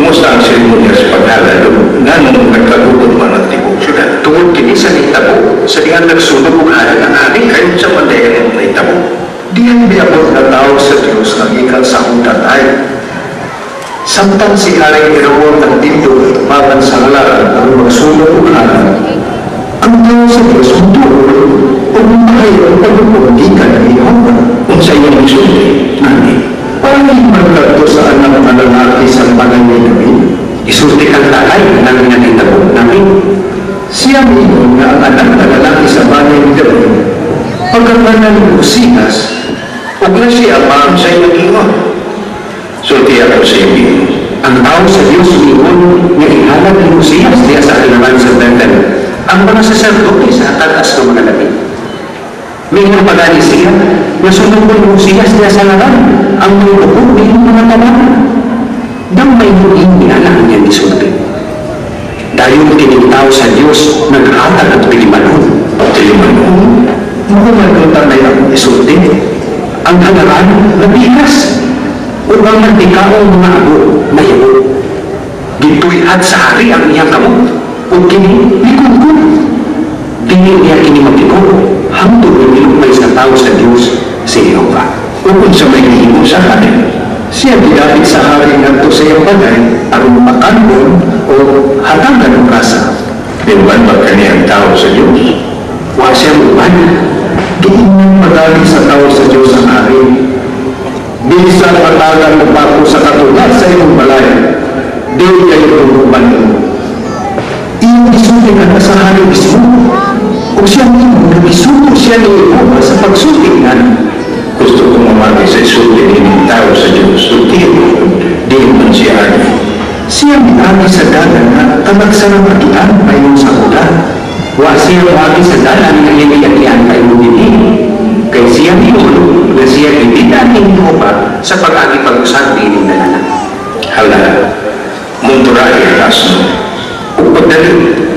Kumusta ang seremonya sa paghalalo nga nung nagkagutom man ang tibok syudad? Tungod kini sa nitabo, sa diyan nagsunod ug hari ng hari kayo sa pandayan ng nitabo. Diyan biabot na tao sa Diyos ang ikan sa hudan ay. Samtang si Haring Heroon ng tindog at tumaban sa halaran ang magsunod ug hari, ang tao sa Diyos mutuol o mahayang pagpupundikan ng Yehova Kung sa iyong isulti, ani. Parang magkato sa anak na lalaki sa panay namin, isulti kang takay ng nanitabo namin. Siya mingon nga ang anak na lalaki sa banay ni David, pagkakanan ng Usias, o na siya ang sa iyong ingon. sulti ako sa iyo. Ang tao sa Diyos mingon nga ihalag ni Usias diya sa kailangan sa Bethel, ang mga saserdote sa tatas ng mga labi. Mingon pagani siya, nga sunod ng Usias diya sa laran, ang mga bukod ng mga tawanan. Dang may huling nialang niya ni sulti. Dahil kining tao sa Diyos, naghatag at pilimanon. Tilimanon? Mukumagutan na yung isulti. Ang halaran, nabigas. Upang nagtikaong mga abo, mayaw. Gintuyad sa hari ang iyang kamot. O kini, likod-kod. Dili niya kini maglikod. Hangtod nilupay sa tao sa Diyos, si Jehovah. Kung sa may hihimo sa akin, Siya gilapit sa hari ngadto sa iyang bagay, aron makanbon o hatagan ng kasa. dinuan ba kaniyang tao sa Diyos? Wa siya uban. Diin madali sa tao sa Diyos ang hari. Bisa patagan ng bako sa katulad sa iyong balay. Di kayo tumuban mo. Iyong isuti ka sa hari mismo. O siya mismo, nagisuto siya ni Yehova sa pagsuti nga. Gusto kong mamagi sa isulti ng tao sa Diyos. Sulti mo, di man siya ano. Siya minagi sa dalan na tabagsarang atuan payon sa ulan. Wa siya minagi sa dalan na iyang payon din. Kay siya mingon na siya hindi natin Yehova sa pag-agi pag-usap din ng dalanan. Hala, munturay ang asno. Kung pagdaling,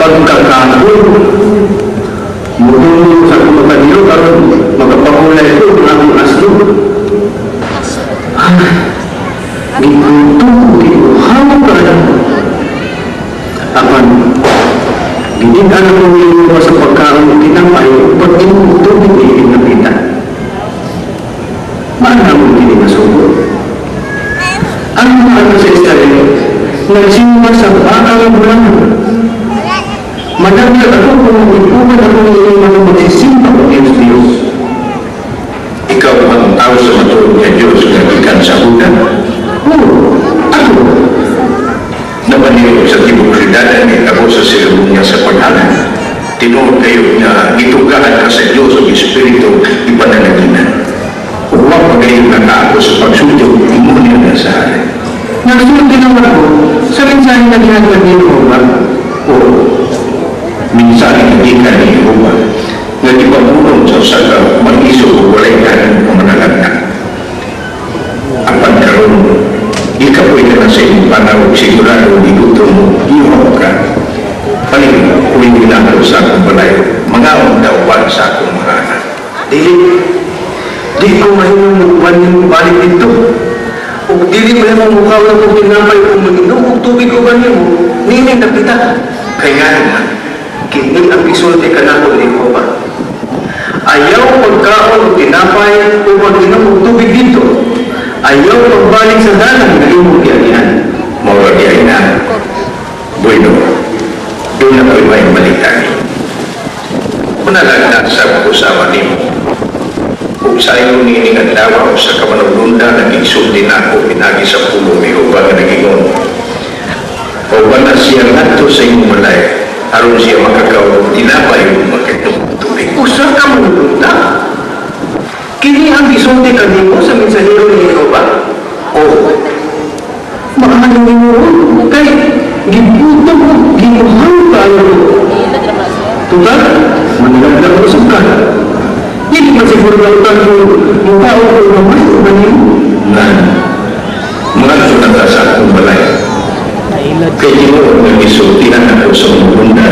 pagkakahon, mudulong sa kumakanyo karon magpapahulay ko ng akong aslo. Giguntung, ginuhawag ka na. Apan, hindi ka na pumili mo sa pagkaroon ng tinapay upang inuto ng ilig na kita. Maana mo kininasugot? Ang mga sa Israel, nagsimba sa bakal bulan. Madami ako kung mag-ipuman ako ng iyong mga magsisimba ko Diyos. Ikaw ang tao sa matulog ng Diyos na ikan sa hudan. Oo, ako. Napaniro sa tibok syudad ni ako sa seremonya sa paghalan. Tinuod kayo na itugahan ka sa Diyos o Espiritu ipananaginan. Huwag magayon na ako sa pagsudyog imunin na sa hari. Nagsunod din naman ako sa mensahe na ginagawa ni Yehova. Oo, Minsan hindi ka ni Yehova na di pamulong sa usaga mag-iso o walay kanan o manalagna. Ang pagkaroon, ikaw ay ka na sa iyong panawag sigurado dito mo, Yehova ka. Paling, huwag na ako sa akong balay, mga dawan sa akong mga anak. di ko mahimong mukwan yung balik dito. O dili mo yung mukha na kung tinapay kung mag-inom o tubig ko ba niyo, nining na kita. Kaya nga naman, Kini ang isulti ka na ko ni Yehova. Ayaw pagkaon o tinapay o mag-inom o tubig dito. Ayaw pagbalik sa dalan na iyong giyagihan. mawag yan na. Bueno, doon na ko'y may balikan. manalagna sa usawa nimo. Kung sa'yo nining adlaw sa kamanulunda nag-isulti na ako pinagi sa pulo ni Uba nga nagingon. O ba na siya nato sa imong malay, aron siya makakaw tinapay o makitong tubig. Usa ka manulunda? Kini ang gisulti kanimo sa mensahero ni Jehova? O, mahalangin mo kay gibuto mo, ginuhang ka ano. Tutal, manilagdag mo sa ka. Hindi pa siguro na utang yung tao ko naman, manin. Nan, mga sunata sa akong balay. Kaya mo nag-isulti na ako sa munda